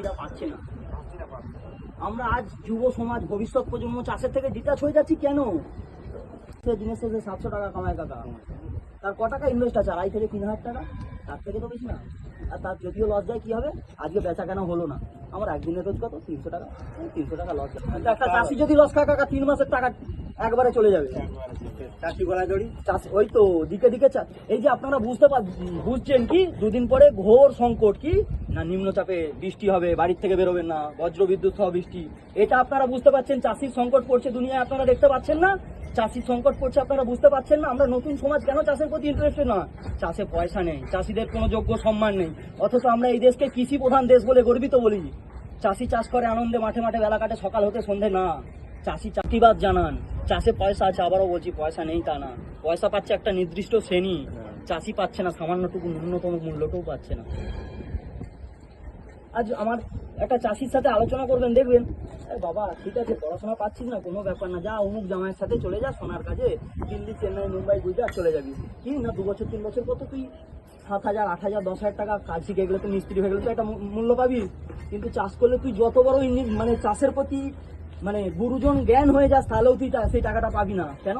চাষিরা পাচ্ছে না। আমরা আজ যুব সমাজ ভবিষ্যৎ প্রজন্ম চাষের থেকে ডিটাচ হয়ে যাচ্ছি কেন? সে দিনের শেষে 700 টাকা কামায় কাকা, তার ক টাকা ইনভেস্ট আছে? 2,500 থেকে 3,000 টাকা, তার থেকে তো বেশি না। আর তার যদিও লস যায় কি হবে? আজকে বেচা কেন হলো না, আমার একদিনের রোজ কত? 300 টাকা, 300 টাকা লস। একটা চাষি যদি লস খায় কাকা, 3 মাসের টাকা একবারে চলে যাবে। চাষি গলা দড়ি চাষ ওই তো দিকে দিকে এই যে আপনারা বুঝছেন কি দুদিন পরে ঘোর সংকট, কি না নিম্নচাপে বৃষ্টি হবে, বাড়ির থেকে বেরোবেন না, বজ্র বিদ্যুৎ সহ বৃষ্টি, এটা আপনারা বুঝতে পারছেন। চাষির সংকট পড়ছে দুনিয়ায়, আপনারা দেখতে পাচ্ছেন না? চাষির সংকট পড়ছে, আপনারা বুঝতে পারছেন না? আমরা নতুন সমাজ কেন চাষের প্রতি ইন্টারেস্টেড না? চাষে পয়সা নেই, চাষিদের কোনো যোগ্য সম্মান নেই, অথচ আমরা এই দেশকে কৃষি প্রধান দেশ বলে গর্বিত বলি। চাষি চাষ করে আনন্দে মাঠে মাঠে বেলা কাটে, সকাল হতে সন্ধে না। চাষি চাকরিবাদ জানান, চাষে পয়সা আছে, আবারও বলছি পয়সা নেই তা না। পয়সা পাচ্ছে একটা নির্দিষ্ট শ্রেণী, চাষি পাচ্ছে না, সামান্যটুকু ন্যূনতম মূল্যটাও পাচ্ছে না। আজ আমার একটা চাষির সাথে আলোচনা করবেন, দেখবেন বাবা ঠিক আছে পড়াশোনা পাচ্ছিস না, কোনো ব্যাপার না, যা অমুক জামাইয়ের সাথে চলে যা সোনার কাজে, দিল্লি চেন্নাই মুম্বাই গুজরাট চলে যাবি, কি না 2 বছর 3 বছর কত তুই 7,000 8,000 10,000 টাকা কাজ শিখে গেলে, তো মিস্ত্রি হয়ে গেলে তো একটা মূল্য পাবি। কিন্তু চাষ করলে তুই যত বড় মানে চাষের প্রতি মানে গুরুজন জ্ঞান হয়ে যাস, তাহলেও তুই সেই টাকাটা পাবি না। কেন?